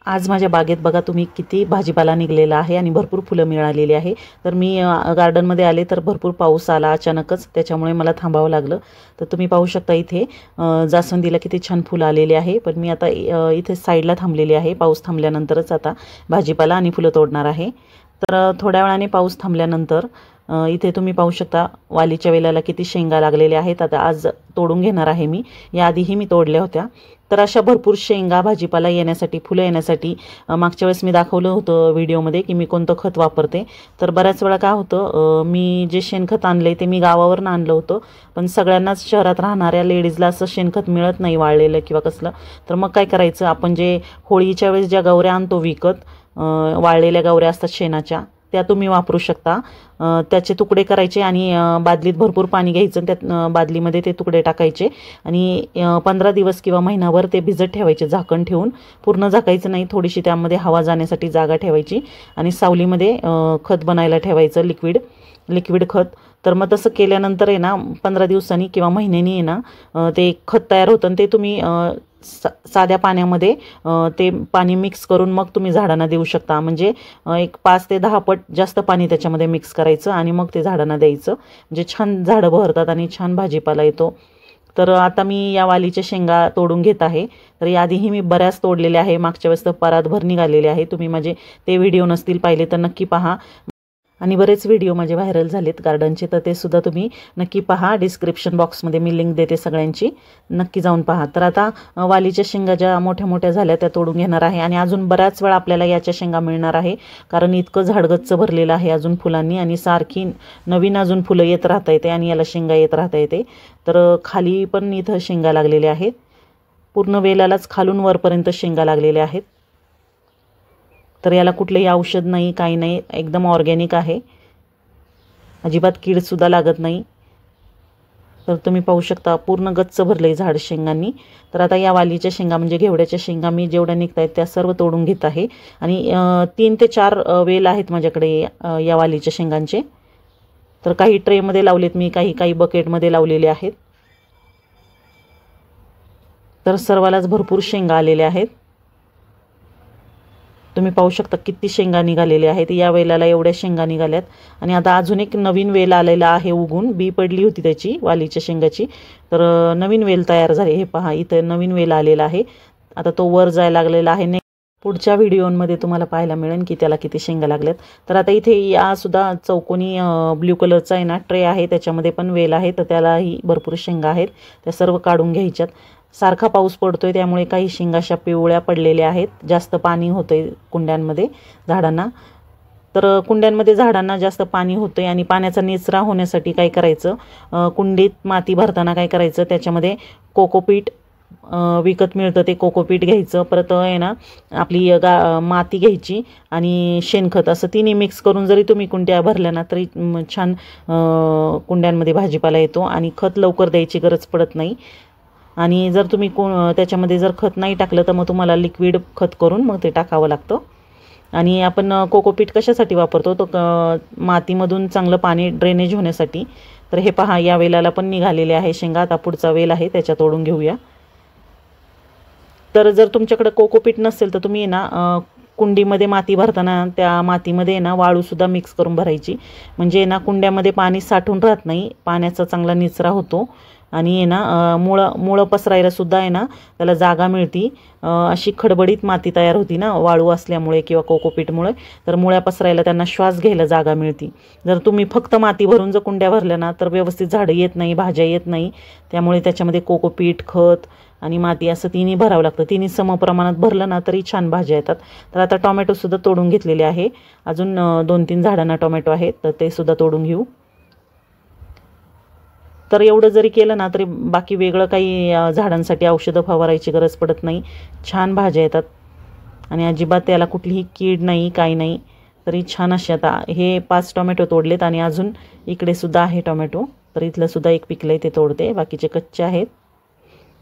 आज माझ्या बागेत बघा तुम्ही किती भाजीपाला निघलेला आहे आणि भरपूर फुलं मिळालेली आहे। तर मी गार्डनमध्ये आले तर भरपूर पाऊस आला अचानकच, त्याच्यामुळे मला थांबावं लागलं। तर तुम्ही पाहू शकता इथे जास्वंदीला किती छान फुलं आलेली आहे। पण मी आता इथे साईडला थांबलेली आहे, पाऊस थांबल्यानंतरच आता भाजीपाला आणि फुलं तोडणार आहे। तर थोड्या वेळाने पाऊस थांबल्यानंतर इथे तुम्ही पाहू शकता वालीच्या वेलाला किती शेंगा लागलेल्या आहेत। आता आज तोडून घेणार आहे मी, याआधीही मी तोडल्या होत्या। तर अशा भरपूर शेंगा भाजीपाला येण्यासाठी, फुलं येण्यासाठी मागच्या वेळेस मी दाखवलं होतं व्हिडिओमध्ये की मी कोणतं खत वापरते। तर बऱ्याच वेळा काय होतं, मी जे शेणखत आणले ते मी गावावरून आणलं होतं, पण सगळ्यांनाच शहरात राहणाऱ्या लेडीजला असं शेणखत मिळत नाही वाळलेलं किंवा कसलं। तर मग काय करायचं, आपण जे होळीच्या वेळेस ज्या गवऱ्या आणतो विकत, वाळलेल्या गवऱ्या असतात शेणाच्या, त्या तुम्ही वापरू शकता। त्याचे तुकडे करायचे आणि बादलीत भरपूर पाणी घ्यायचं, त्यात बादलीमध्ये ते तुकडे टाकायचे आणि 15 दिवस किंवा महिनाभर ते भिजत ठेवायचे झाकण ठेवून। पूर्ण झाकायचं नाही, थोडीशी त्यामध्ये हवा जाण्यासाठी जागा ठेवायची आणि सावलीमध्ये खत बनायला ठेवायचं, लिक्विड खत। तर मग तसं केल्यानंतर आहे ना 15 दिवसांनी किंवा महिन्यानी आहे ना ते खत तयार होतं आणि ते तुम्ही साध्या पाण्यामध्ये ते पाणी मिक्स करून मग तुम्ही झाडांना देऊ शकता। म्हणजे एक 5 ते 10 पट जास्त पाणी त्याच्यामध्ये मिक्स करायचं आणि मग ते झाडांना द्यायचं, म्हणजे छान झाडं बहरतात आणि छान भाजीपाला येतो। तर आता मी या वालीच्या शेंगा तोडून घेत आहे। तर याआधीही मी बऱ्याच तोडलेल्या आहे, मागच्या वेळेस तर परातभर निघालेले आहे। तुम्ही माझे ते व्हिडिओ नसतील पाहिले तर नक्की पहा, आणि बरेच व्हिडिओ माझे व्हायरल झालेत गार्डनचे, तर ते सुद्धा तुम्ही नक्की पहा। डिस्क्रिप्शन बॉक्समध्ये मी लिंक देते सगळ्यांची, नक्की जाऊन पहा। तर आता वालीच्या शेंगा ज्या मोठ्या मोठ्या झाल्या त्या तोडून घेणार आहे आणि अजून बऱ्याच वेळा आपल्याला याच्या शेंगा मिळणार आहे, कारण इतकं झाडगच्च भरलेलं आहे अजून फुलांनी आणि सारखी नवीन अजून फुलं येत राहता येते आणि याला शेंगा येत राहता येते। तर खाली पण इथं शेंगा लागलेल्या आहेत, पूर्ण वेलालाच खालून वरपर्यंत शेंगा लागलेल्या आहेत। तर याला कुठलंही औषध नाही, काही नाही, एकदम ऑर्गॅनिक आहे, अजिबात कीडसुद्धा लागत नाही। तर तुम्ही पाहू शकता पूर्ण गच्च भरले झाड शेंगांनी। तर आता या वालीच्या शेंगा म्हणजे घेवड्याच्या शेंगा मी जेवढ्या निघत आहेत त्या सर्व तोडून घेत आहे आणि 3 ते 4 वेल आहेत माझ्याकडे या वालीच्या शेंगांचे। तर काही ट्रेमध्ये लावलेत मी, काही बकेटमध्ये लावलेले आहेत। तर सर्वालाच भरपूर शेंगा आलेल्या आहेत, तुम्ही पाहू शकता किती शेंगा निघालेल्या आहेत। या वेलाला एवढ्या शेंगा निघाल्यात आणि आता अजून एक नवीन वेल आलेला आहे उगून, बी पडली होती त्याची वालीच्या शेंगाची, तर नवीन वेल तयार झाले। हे पहा इथं नवीन वेल आलेला आहे, आता तो वर जायला लागलेला आहे। पुढच्या व्हिडिओमध्ये तुम्हाला पाहायला मिळेल की त्याला किती शेंगा लागल्यात। तर आता इथे या सुद्धा चौकोनी ब्ल्यू कलरचा आहे ना ट्रे आहे, त्याच्यामध्ये पण वेल आहे, तर त्यालाही भरपूर शेंगा आहेत, त्या सर्व काढून घ्यायच्यात। सारखा पाऊस पडतोय त्यामुळे काही शेंगा अशा पिवळ्या पडलेल्या आहेत, जास्त पाणी होतंय कुंड्यांमध्ये झाडांना। तर कुंड्यांमध्ये झाडांना जास्त पाणी होतंय आणि पाण्याचा निचरा होण्यासाठी काय करायचं, कुंडीत माती भरताना काय करायचं, त्याच्यामध्ये कोकोपीट विकत मिळतं, ते कोकोपीट घ्यायचं, परत आहे ना आपली माती घ्यायची आणि शेणखत, असं तिन्ही मिक्स करून जरी तुम्ही कुंड्या भरल्या ना तरी छान कुंड्यांमध्ये भाजीपाला येतो आणि खत लवकर द्यायची गरज पडत नाही। आणि जर तुम्ही त्याच्यामध्ये जर खत नाही टाकलं तर मग तुम्हाला लिक्विड खत करून मग ते टाकावं लागतं। आणि आपण कोकोपीट कशासाठी वापरतो, तो मातीमधून चांगलं पाणी ड्रेनेज होण्यासाठी। तर हे पहा या वेलाला पण निघालेले आहे शेंगा, आता पुढचा वेल आहे त्याच्या तोडून घेऊया। तर जर तुमच्याकडे कोकोपीट नसेल तर तुम्ही ना कुंडीमध्ये माती भरताना त्या मातीमध्ये ना वाळूसुद्धा मिक्स करून भरायची, म्हणजे ना कुंड्यामध्ये पाणी साठून राहत नाही, पाण्याचा चांगला निचरा होतो आणि आहे ना मुळं पसरायला सुद्धा आहे ना त्याला जागा मिळती। अशी खडबडीत माती तयार होती ना वाळू असल्यामुळे किंवा कोकोपीटमुळे, तर मुळ्या पसरायला त्यांना श्वास घ्यायला जागा मिळती। जर तुम्ही फक्त माती भरून जर कुंड्या भरल्या ना तर व्यवस्थित झाडं येत नाही, भाज्या येत नाही, त्यामुळे त्याच्यामध्ये कोकोपीट, खत आणि माती असं तिन्ही भरावं लागतं। तिन्ही समप्रमाणात भरलं ना तरी छान भाज्या येतात। तर आता टोमॅटोसुद्धा तोडून घेतलेले आहे, अजून 2-3 झाडांना टोमॅटो आहेत, तर ते सुद्धा तोडून घेऊ। तर एवढं जरी केलं ना तरी बाकी वेगळं काही झाडांसाठी औषधं फवारायची गरज पडत नाही, छान भाज्या येतात आणि अजिबात त्याला कुठलीही कीड नाही, काही नाही। तरी छान असे आता हे 5 टोमॅटो तोडलेत आणि अजून इकडे सुद्धा आहे टोमॅटो, तर इथलं सुद्धा एक पिकलंय ते तोडते, बाकीचे कच्चे आहेत।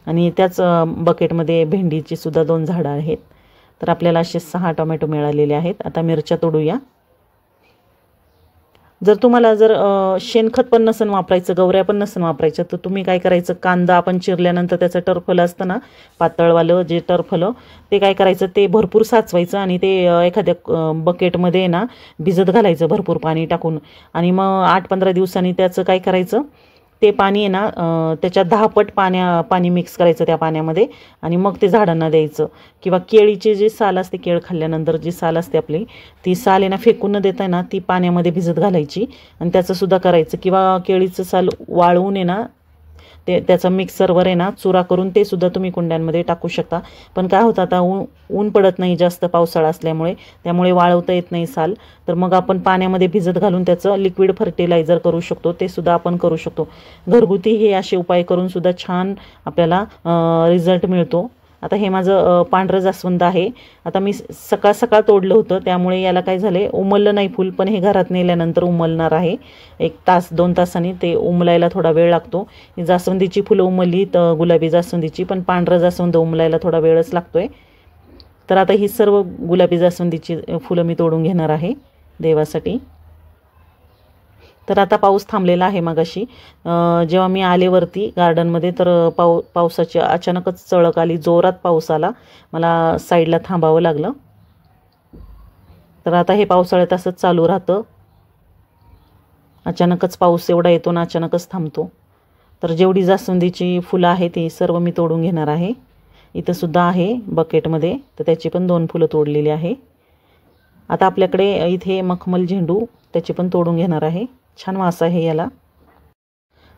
आणि त्याच बकेटमध्ये भेंडीची सुद्धा 2 झाडं आहेत। तर आपल्याला असे 6 टोमॅटो मिळालेले आहेत। आता मिरच्या तोडूया। जर तुम्हाला शेणखत पण नसन वापरायचं, गवऱ्या पण नसन वापरायच्या, तर तुम्ही काय करायचं, कांदा आपण चिरल्यानंतर त्याचं टरफलं असतं ना, पातळवालं जे टरफलं, ते काय करायचं, ते भरपूर साचवायचं आणि ते एखाद्या बकेटमध्ये ना भिजत घालायचं भरपूर पाणी टाकून. आणि मग 8-15 दिवसांनी त्याचं काय करायचं, ते पाणी आहे ना त्याच्यात 10 पट पाणी मिक्स करायचं त्या पाण्यामध्ये आणि मग ते झाडांना द्यायचं. किंवा केळीचे जे साल असते, केळ खाल्ल्यानंतर जी साल असते आपली, ती साल आहे ना फेकून न देता ना ती पाण्यामध्ये भिजत घालायची आणि त्याचंसुद्धा करायचं. किंवा केळीचं साल वाळवून आहे ना त्याचा मिक्सरवर आहे ना चुरा करून ते सुद्धा तुम्ही कुंड्यांमध्ये टाकू शकता. पण काय होतं, आता ऊन पडत नाही जास्त पावसाळा असल्यामुळे, त्यामुळे वाळवता येत नाही साल. तर मग आपण पाण्यामध्ये भिजत घालून त्याचं लिक्विड फर्टिलायझर करू शकतो, ते सुद्धा आपण करू शकतो. घरगुती हे असे उपाय करून सुद्धा छान आपल्याला रिझल्ट मिळतो. आता हे माझं पांढरं जास्वंद आहे. आता मी सकाळ सकाळ तोडलं होतं, त्यामुळे याला काय झाले, उमललं नाही फुल, पण हे घरात नेल्यानंतर उमलणार आहे. 1 तास 2 तासांनी ते उमलायला थोडा वेळ लागतो. ही जास्वंदीची फुलं उमलली, तर गुलाबी जास्वंदीची, पण पांढरं जास्वंद उमलायला थोडा वेळच लागतोय. तर आता ही सर्व गुलाबी जास्वंदीची फुलं मी तोडून घेणार आहे देवासाठी. तर आता पाऊस थांबलेला आहे. मगाशी जेव्हा मी आले वरती गार्डनमध्ये, तर पावसाची अचानकच चळक आली, जोरात पाऊस आला, मला साईडला थांबावं लागलं. तर आता हे पावसाळ्यात असंच चालू राहतं, अचानकच पाऊस एवढा येतो ना अचानकच थांबतो. तर जेवढी जास्वंदीची फुलं आहे ती सर्व मी तोडून घेणार आहे. इथं सुद्धा आहे बकेटमध्ये, तर त्याची पण 2 फुलं तोडलेली आहे. आता आपल्याकडे इथे मखमल झेंडू, त्याची पण तोडून घेणार आहे. छान वास आहे याला.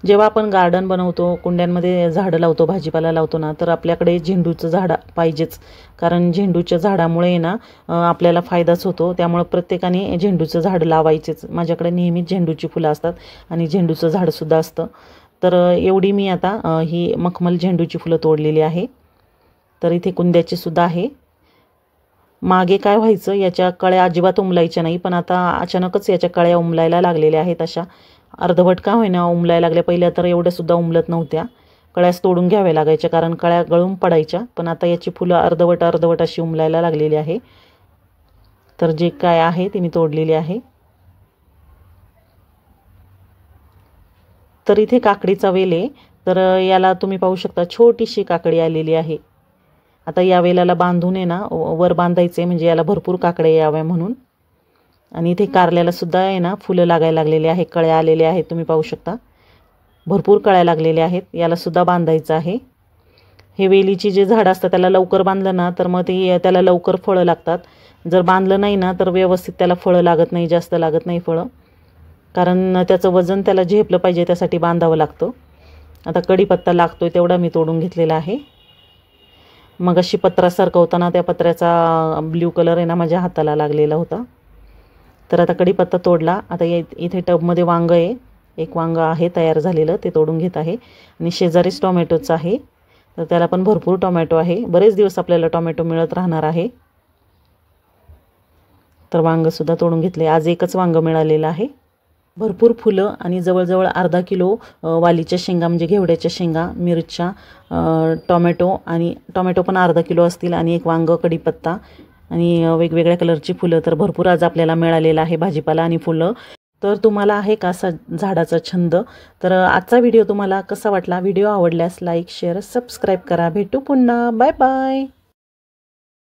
जेव्हा आपण गार्डन बनवतो, कुंड्यांमध्ये झाडं लावतो, भाजीपाला लावतो ना, तर आपल्याकडे झेंडूचं झाड पाहिजेच. कारण झेंडूच्या झाडामुळे ना आपल्याला फायदाच होतो. त्यामुळे प्रत्येकाने झेंडूचं झाड लावायचेच. माझ्याकडे नेहमीच झेंडूची फुलं असतात आणि झेंडूचं झाडसुद्धा असतं. तर एवढी मी आता ही मखमल झेंडूची फुलं तोडलेली आहे. तर इथे कुंद्याची सुद्धा आहे. मागे काय व्हायचं, याच्या कळ्या अजिबात उमलायच्या नाही, पण आता अचानकच याच्या कळ्या उमलायला लागलेल्या आहेत. अशा अर्धवट का होईना उमलायला लागल्या. पहिल्या तर एवढ्यासुद्धा उमलत नव्हत्या, कळ्याच तोडून घ्याव्या लागायच्या, कारण कळ्या गळून पडायच्या. पण आता याची फुलं अर्धवट अशी उमलायला लागलेली आहे. तर जे काय आहे ते मी तोडलेली आहे. तर इथे काकडीचा वेल आहे. तर याला तुम्ही पाहू शकता, छोटीशी काकडी आलेली आहे. आता या वेलाला बांधून आहे ना वर बांधायचे, म्हणजे याला भरपूर काकड्या याव्या म्हणून. आणि इथे कारल्याला सुद्धा आहे ना फुलं लागायला लागलेली आहे, कळ्या आलेल्या आहेत, तुम्ही पाहू शकता, भरपूर कळ्या लागलेल्या आहेत. याला सुद्धा बांधायचं आहे. हे वेलीची जे झाड असतं त्याला लवकर बांधलं ना तर मग त्याला लवकर फळं लागतात. जर बांधलं नाही ना तर व्यवस्थित त्याला फळं लागत नाही, जास्त लागत नाही फळं, कारण त्याचं वजन त्याला झेपलं पाहिजे, त्यासाठी बांधावं लागतं. आता कढीपत्ता लागतोय तेवढा मी तोडून घेतलेला आहे. मग अशी पत्रा सरकवताना त्या पत्र्याचा ब्ल्यू कलर आहे ना माझ्या हाताला लागलेला होता. तर आता कढीपत्ता तोडला. आता इथे टबमध्ये वांगं आहे, एक वांगं आहे तयार झालेलं, ते तोडून घेत आहे. आणि शेजारीच टोमॅटोचं आहे, तर त्याला पण भरपूर टोमॅटो आहे. बरेच दिवस आपल्याला टोमॅटो मिळत राहणार आहे. तर वांगंसुद्धा तोडून घेतले. आज एकच वांगं मिळालेलं आहे. भरपूर फुलं आणि जवळजवळ अर्धा किलो वालीच्या शेंगा, म्हणजे घेवड्याच्या शेंगा, मिरच्या, टोमॅटो पण अर्धा किलो असतील, आणि एक वांगं, कढीपत्ता आणि वेगवेगळ्या कलरची फुलं. तर भरपूर आज आपल्याला मिळालेलं आहे भाजीपाला आणि फुलं. तर तुम्हाला आहे का असा झाडाचा छंद? तर आजचा व्हिडिओ तुम्हाला कसा वाटला? व्हिडिओ आवडल्यास लाईक, शेअर, सबस्क्राईब करा. भेटू पुन्हा. Bye bye.